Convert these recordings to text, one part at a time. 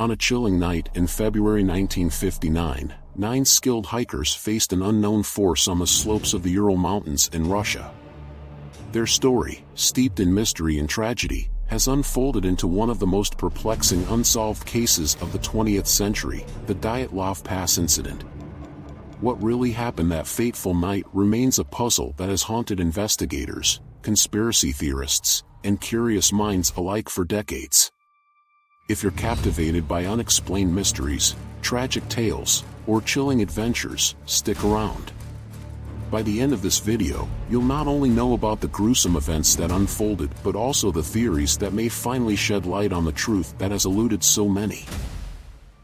On a chilling night in February 1959, 9 skilled hikers faced an unknown force on the slopes of the Ural Mountains in Russia. Their story, steeped in mystery and tragedy, has unfolded into one of the most perplexing unsolved cases of the 20th century, the Dyatlov Pass Incident. What really happened that fateful night remains a puzzle that has haunted investigators, conspiracy theorists, and curious minds alike for decades. If you're captivated by unexplained mysteries, tragic tales, or chilling adventures, stick around. By the end of this video, you'll not only know about the gruesome events that unfolded but also the theories that may finally shed light on the truth that has eluded so many.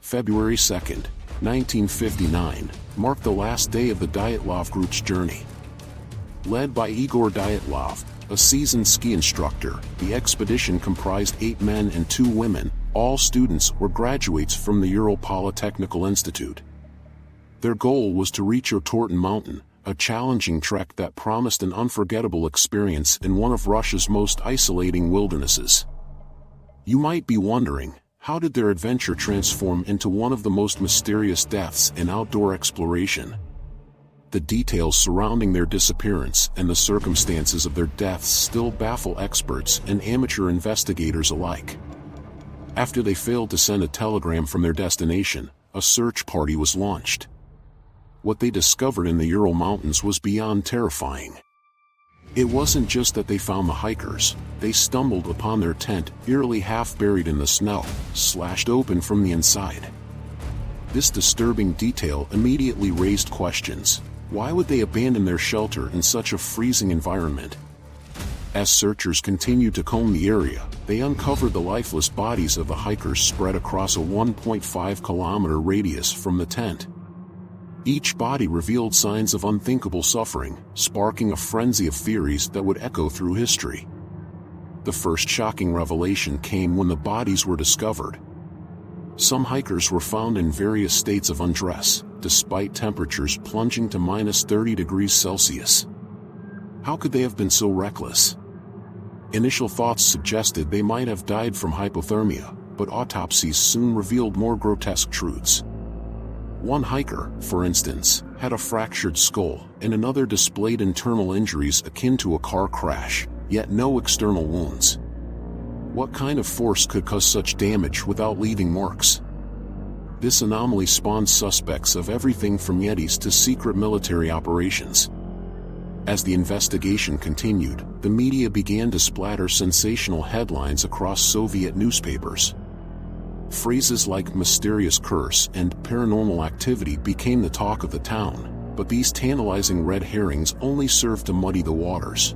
February 2nd, 1959, marked the last day of the Dyatlov group's journey. Led by Igor Dyatlov, a seasoned ski instructor, the expedition comprised 8 men and 2 women, all students or graduates from the Ural Polytechnical Institute. Their goal was to reach Ural Mountain, a challenging trek that promised an unforgettable experience in one of Russia's most isolating wildernesses. You might be wondering, how did their adventure transform into one of the most mysterious deaths in outdoor exploration? The details surrounding their disappearance and the circumstances of their deaths still baffle experts and amateur investigators alike. After they failed to send a telegram from their destination, a search party was launched. What they discovered in the Ural Mountains was beyond terrifying. It wasn't just that they found the hikers, they stumbled upon their tent, eerily half buried in the snow, slashed open from the inside. This disturbing detail immediately raised questions. Why would they abandon their shelter in such a freezing environment? As searchers continued to comb the area, they uncovered the lifeless bodies of the hikers spread across a 1.5-kilometer radius from the tent. Each body revealed signs of unthinkable suffering, sparking a frenzy of theories that would echo through history. The first shocking revelation came when the bodies were discovered. Some hikers were found in various states of undress, despite temperatures plunging to -30 degrees Celsius. How could they have been so reckless? Initial thoughts suggested they might have died from hypothermia, but autopsies soon revealed more grotesque truths. One hiker, for instance, had a fractured skull, and another displayed internal injuries akin to a car crash, yet no external wounds. What kind of force could cause such damage without leaving marks? This anomaly spawned suspects of everything from Yetis to secret military operations. As the investigation continued, the media began to splatter sensational headlines across Soviet newspapers. Phrases like mysterious curse and paranormal activity became the talk of the town, but these tantalizing red herrings only served to muddy the waters.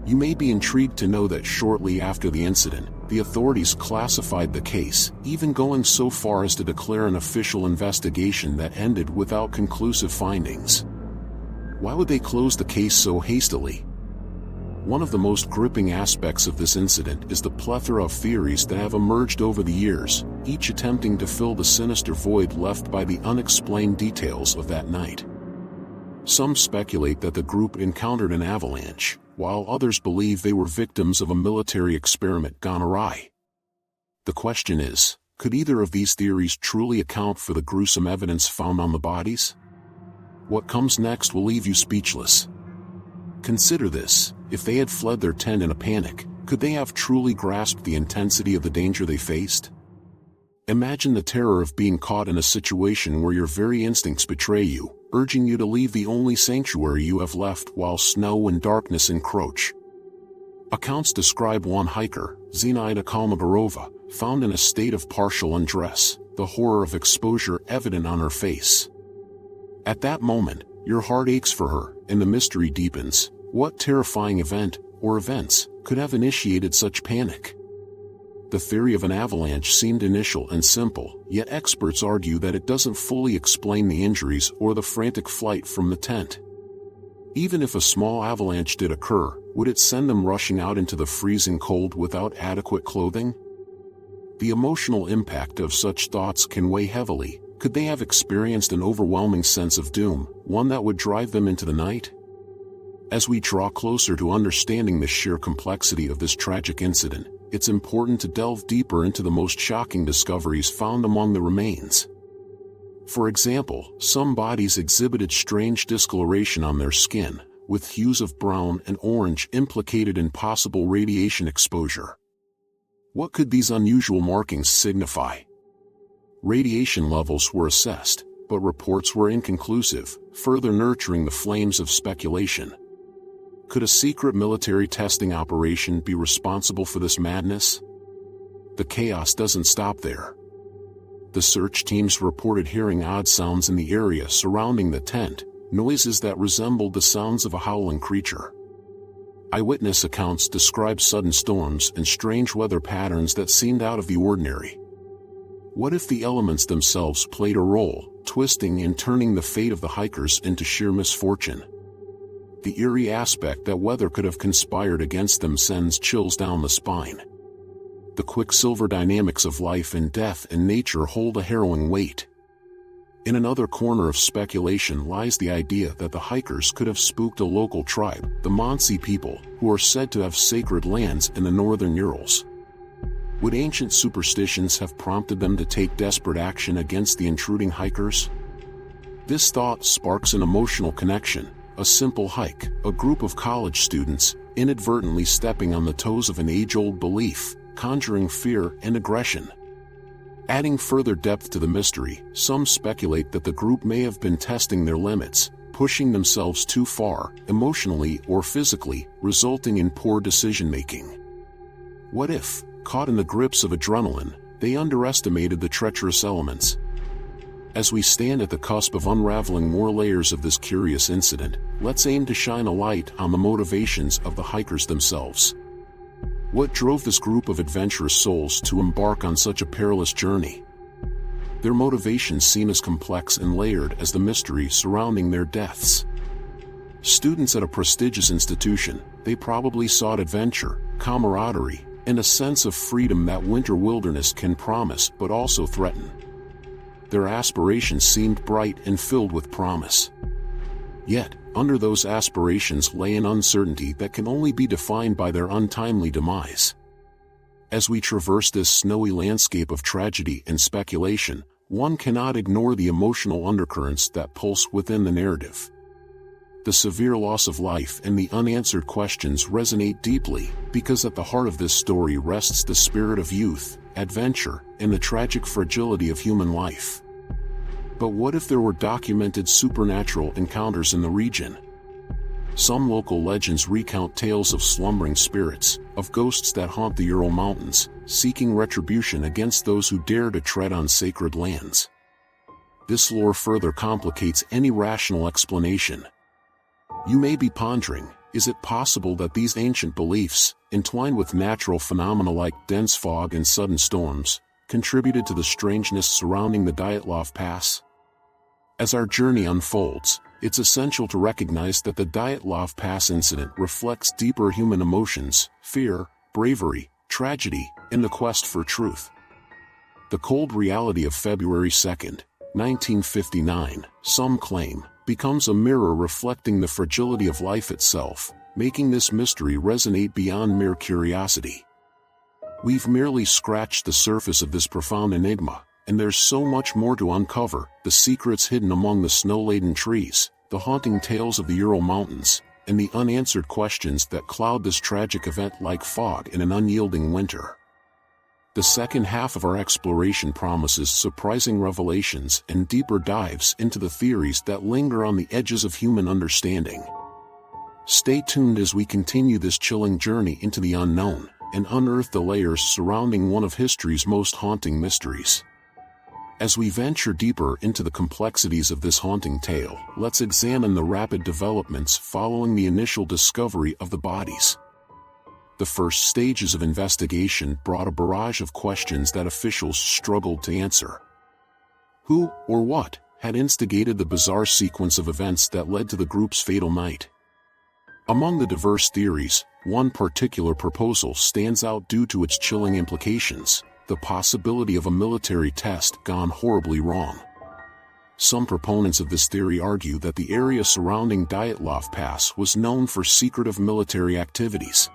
You may be intrigued to know that shortly after the incident, the authorities classified the case, even going so far as to declare an official investigation that ended without conclusive findings. Why would they close the case so hastily? One of the most gripping aspects of this incident is the plethora of theories that have emerged over the years, each attempting to fill the sinister void left by the unexplained details of that night. Some speculate that the group encountered an avalanche, while others believe they were victims of a military experiment gone awry. The question is, could either of these theories truly account for the gruesome evidence found on the bodies? What comes next will leave you speechless. Consider this: if they had fled their tent in a panic, could they have truly grasped the intensity of the danger they faced? Imagine the terror of being caught in a situation where your very instincts betray you, urging you to leave the only sanctuary you have left while snow and darkness encroach. Accounts describe one hiker, Zinaida Kalmogorova, found in a state of partial undress, the horror of exposure evident on her face. At that moment, your heart aches for her, and the mystery deepens. What terrifying event, or events, could have initiated such panic? The theory of an avalanche seemed initial and simple, yet experts argue that it doesn't fully explain the injuries or the frantic flight from the tent. Even if a small avalanche did occur, would it send them rushing out into the freezing cold without adequate clothing? The emotional impact of such thoughts can weigh heavily. Could they have experienced an overwhelming sense of doom, one that would drive them into the night? As we draw closer to understanding the sheer complexity of this tragic incident, it's important to delve deeper into the most shocking discoveries found among the remains. For example, some bodies exhibited strange discoloration on their skin, with hues of brown and orange implicated in possible radiation exposure. What could these unusual markings signify? Radiation levels were assessed, but reports were inconclusive, further nurturing the flames of speculation. Could a secret military testing operation be responsible for this madness? The chaos doesn't stop there. The search teams reported hearing odd sounds in the area surrounding the tent, noises that resembled the sounds of a howling creature. Eyewitness accounts describe sudden storms and strange weather patterns that seemed out of the ordinary. What if the elements themselves played a role, twisting and turning the fate of the hikers into sheer misfortune? The eerie aspect that weather could have conspired against them sends chills down the spine. The quicksilver dynamics of life and death in nature hold a harrowing weight. In another corner of speculation lies the idea that the hikers could have spooked a local tribe, the Mansi people, who are said to have sacred lands in the northern Urals. Would ancient superstitions have prompted them to take desperate action against the intruding hikers? This thought sparks an emotional connection. A simple hike, a group of college students, inadvertently stepping on the toes of an age-old belief, conjuring fear and aggression. Adding further depth to the mystery, some speculate that the group may have been testing their limits, pushing themselves too far, emotionally or physically, resulting in poor decision-making. What if, caught in the grips of adrenaline, they underestimated the treacherous elements? As we stand at the cusp of unraveling more layers of this curious incident, let's aim to shine a light on the motivations of the hikers themselves. What drove this group of adventurous souls to embark on such a perilous journey? Their motivations seem as complex and layered as the mystery surrounding their deaths. Students at a prestigious institution, they probably sought adventure, camaraderie, and a sense of freedom that winter wilderness can promise but also threaten. Their aspirations seemed bright and filled with promise. Yet, under those aspirations lay an uncertainty that can only be defined by their untimely demise. As we traverse this snowy landscape of tragedy and speculation, one cannot ignore the emotional undercurrents that pulse within the narrative. The severe loss of life and the unanswered questions resonate deeply, because at the heart of this story rests the spirit of youth, adventure, and the tragic fragility of human life. But what if there were documented supernatural encounters in the region? Some local legends recount tales of slumbering spirits, of ghosts that haunt the Ural Mountains, seeking retribution against those who dare to tread on sacred lands. This lore further complicates any rational explanation. You may be pondering, is it possible that these ancient beliefs, entwined with natural phenomena like dense fog and sudden storms, contributed to the strangeness surrounding the Dyatlov Pass? As our journey unfolds, it's essential to recognize that the Dyatlov Pass incident reflects deeper human emotions, fear, bravery, tragedy, and the quest for truth. The cold reality of February 2, 1959, some claim, becomes a mirror reflecting the fragility of life itself, making this mystery resonate beyond mere curiosity. We've merely scratched the surface of this profound enigma, and there's so much more to uncover: the secrets hidden among the snow-laden trees, the haunting tales of the Ural Mountains, and the unanswered questions that cloud this tragic event like fog in an unyielding winter. The second half of our exploration promises surprising revelations and deeper dives into the theories that linger on the edges of human understanding. Stay tuned as we continue this chilling journey into the unknown, and unearth the layers surrounding one of history's most haunting mysteries. As we venture deeper into the complexities of this haunting tale, let's examine the rapid developments following the initial discovery of the bodies. The first stages of investigation brought a barrage of questions that officials struggled to answer. Who, or what, had instigated the bizarre sequence of events that led to the group's fatal night? Among the diverse theories, one particular proposal stands out due to its chilling implications: the possibility of a military test gone horribly wrong. Some proponents of this theory argue that the area surrounding Dyatlov Pass was known for secretive military activities.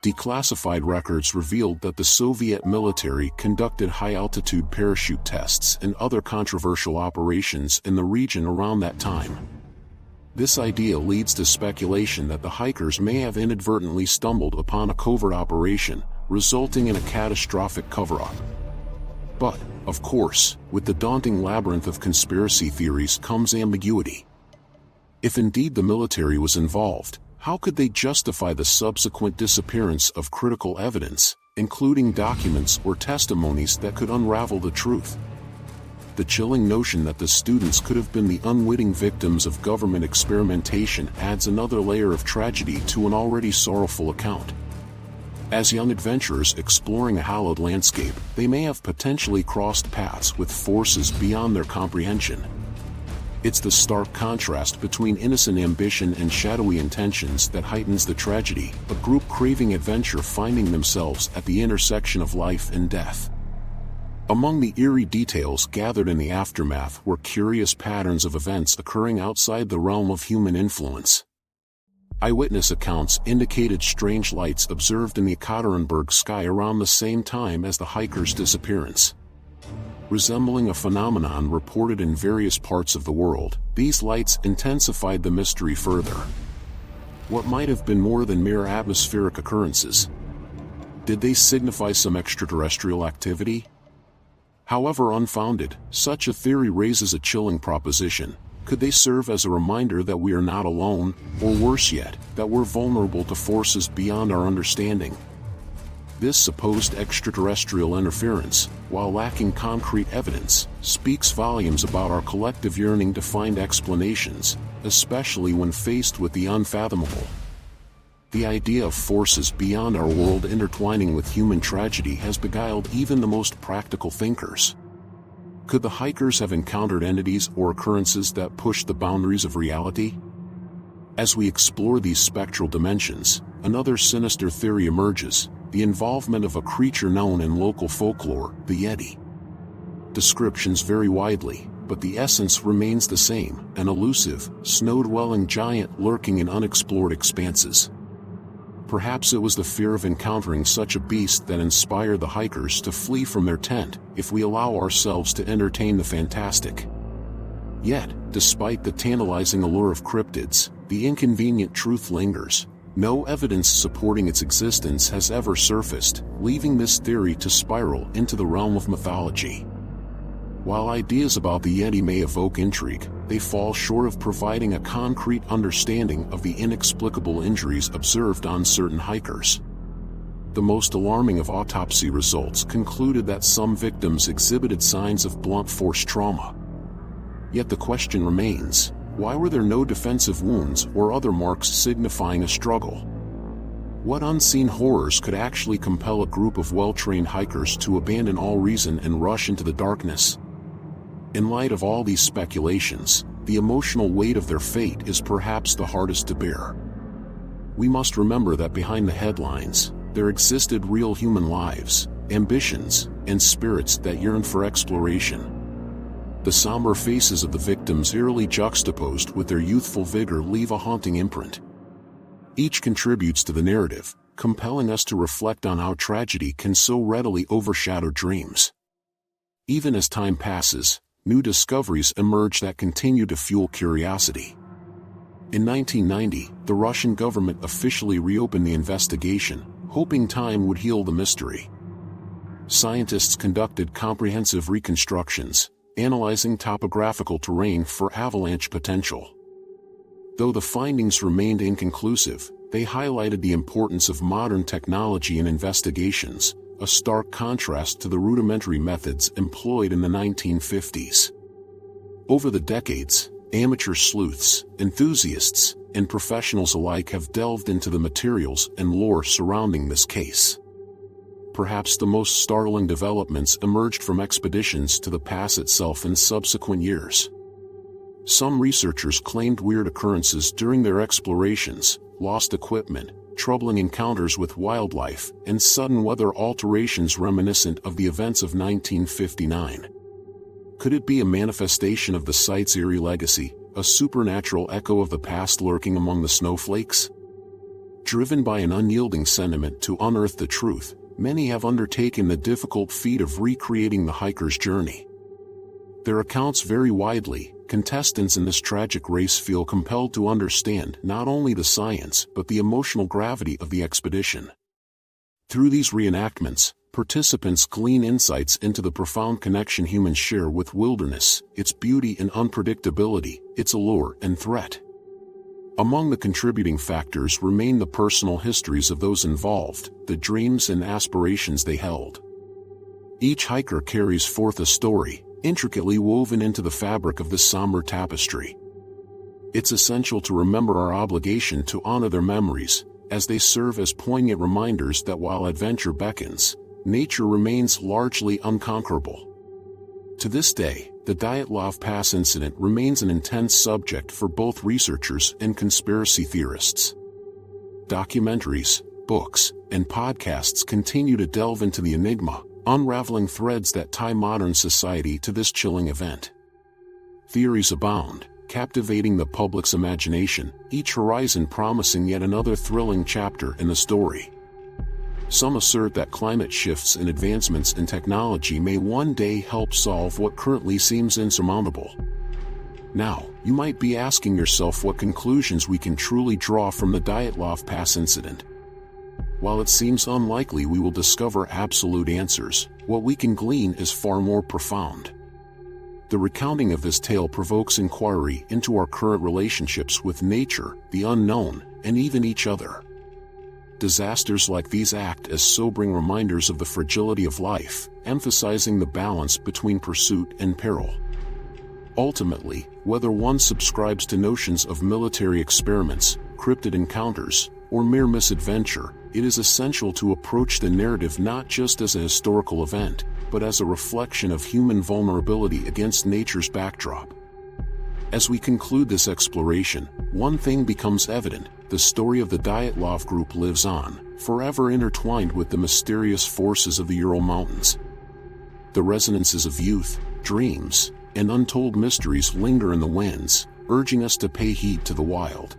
Declassified records revealed that the Soviet military conducted high-altitude parachute tests and other controversial operations in the region around that time. This idea leads to speculation that the hikers may have inadvertently stumbled upon a covert operation, resulting in a catastrophic cover-up. But, of course, with the daunting labyrinth of conspiracy theories comes ambiguity. If indeed the military was involved, how could they justify the subsequent disappearance of critical evidence, including documents or testimonies that could unravel the truth? The chilling notion that the students could have been the unwitting victims of government experimentation adds another layer of tragedy to an already sorrowful account. As young adventurers exploring a hallowed landscape, they may have potentially crossed paths with forces beyond their comprehension. It's the stark contrast between innocent ambition and shadowy intentions that heightens the tragedy, a group craving adventure finding themselves at the intersection of life and death. Among the eerie details gathered in the aftermath were curious patterns of events occurring outside the realm of human influence. Eyewitness accounts indicated strange lights observed in the Ekaterinburg sky around the same time as the hikers' disappearance. Resembling a phenomenon reported in various parts of the world, these lights intensified the mystery further. What might have been more than mere atmospheric occurrences? Did they signify some extraterrestrial activity? However unfounded, such a theory raises a chilling proposition. Could they serve as a reminder that we are not alone, or worse yet, that we're vulnerable to forces beyond our understanding? This supposed extraterrestrial interference, while lacking concrete evidence, speaks volumes about our collective yearning to find explanations, especially when faced with the unfathomable. The idea of forces beyond our world intertwining with human tragedy has beguiled even the most practical thinkers. Could the hikers have encountered entities or occurrences that pushed the boundaries of reality? As we explore these spectral dimensions, another sinister theory emerges: the involvement of a creature known in local folklore, the Yeti. Descriptions vary widely, but the essence remains the same: an elusive, snow-dwelling giant lurking in unexplored expanses. Perhaps it was the fear of encountering such a beast that inspired the hikers to flee from their tent, if we allow ourselves to entertain the fantastic. Yet, despite the tantalizing allure of cryptids, the inconvenient truth lingers. No evidence supporting its existence has ever surfaced, leaving this theory to spiral into the realm of mythology. While ideas about the Yeti may evoke intrigue, they fall short of providing a concrete understanding of the inexplicable injuries observed on certain hikers. The most alarming of autopsy results concluded that some victims exhibited signs of blunt force trauma. Yet the question remains: why were there no defensive wounds or other marks signifying a struggle? What unseen horrors could actually compel a group of well-trained hikers to abandon all reason and rush into the darkness? In light of all these speculations, the emotional weight of their fate is perhaps the hardest to bear. We must remember that behind the headlines, there existed real human lives, ambitions, and spirits that yearned for exploration. The somber faces of the victims eerily juxtaposed with their youthful vigor leave a haunting imprint. Each contributes to the narrative, compelling us to reflect on how tragedy can so readily overshadow dreams. Even as time passes, new discoveries emerge that continue to fuel curiosity. In 1990, the Russian government officially reopened the investigation, hoping time would heal the mystery. Scientists conducted comprehensive reconstructions, analyzing topographical terrain for avalanche potential. Though the findings remained inconclusive, they highlighted the importance of modern technology in investigations, a stark contrast to the rudimentary methods employed in the 1950s. Over the decades, amateur sleuths, enthusiasts, and professionals alike have delved into the materials and lore surrounding this case. Perhaps the most startling developments emerged from expeditions to the pass itself in subsequent years. Some researchers claimed weird occurrences during their explorations: lost equipment, troubling encounters with wildlife, and sudden weather alterations reminiscent of the events of 1959. Could it be a manifestation of the site's eerie legacy, a supernatural echo of the past lurking among the snowflakes? Driven by an unyielding sentiment to unearth the truth, many have undertaken the difficult feat of recreating the hiker's journey. Their accounts vary widely. Contestants in this tragic race feel compelled to understand not only the science but the emotional gravity of the expedition. Through these reenactments, participants glean insights into the profound connection humans share with wilderness, its beauty and unpredictability, its allure and threat. Among the contributing factors remain the personal histories of those involved, the dreams and aspirations they held. Each hiker carries forth a story, intricately woven into the fabric of this somber tapestry. It's essential to remember our obligation to honor their memories, as they serve as poignant reminders that while adventure beckons, nature remains largely unconquerable. To this day, the Dyatlov Pass Incident remains an intense subject for both researchers and conspiracy theorists. Documentaries, books, and podcasts continue to delve into the enigma, unraveling threads that tie modern society to this chilling event. Theories abound, captivating the public's imagination, each horizon promising yet another thrilling chapter in the story. Some assert that climate shifts and advancements in technology may one day help solve what currently seems insurmountable. Now, you might be asking yourself what conclusions we can truly draw from the Dyatlov Pass incident. While it seems unlikely we will discover absolute answers, what we can glean is far more profound. The recounting of this tale provokes inquiry into our current relationships with nature, the unknown, and even each other. Disasters like these act as sobering reminders of the fragility of life, emphasizing the balance between pursuit and peril. Ultimately, whether one subscribes to notions of military experiments, cryptid encounters, or mere misadventure, it is essential to approach the narrative not just as a historical event, but as a reflection of human vulnerability against nature's backdrop. As we conclude this exploration, one thing becomes evident: the story of the Dyatlov group lives on, forever intertwined with the mysterious forces of the Ural Mountains. The resonances of youth, dreams, and untold mysteries linger in the winds, urging us to pay heed to the wild.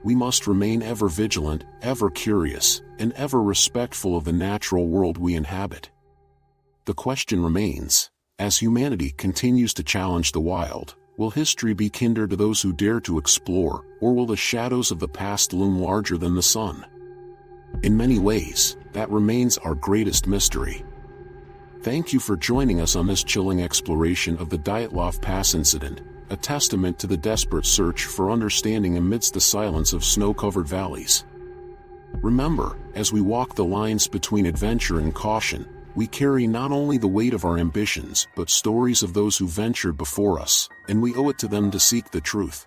We must remain ever vigilant, ever curious, and ever respectful of the natural world we inhabit. The question remains, as humanity continues to challenge the wild, will history be kinder to those who dare to explore, or will the shadows of the past loom larger than the sun? In many ways, that remains our greatest mystery. Thank you for joining us on this chilling exploration of the Dyatlov Pass incident, a testament to the desperate search for understanding amidst the silence of snow-covered valleys. Remember, as we walk the lines between adventure and caution, we carry not only the weight of our ambitions but stories of those who ventured before us, and we owe it to them to seek the truth.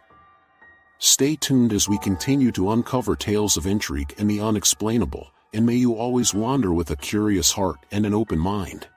Stay tuned as we continue to uncover tales of intrigue and the unexplainable, and may you always wander with a curious heart and an open mind.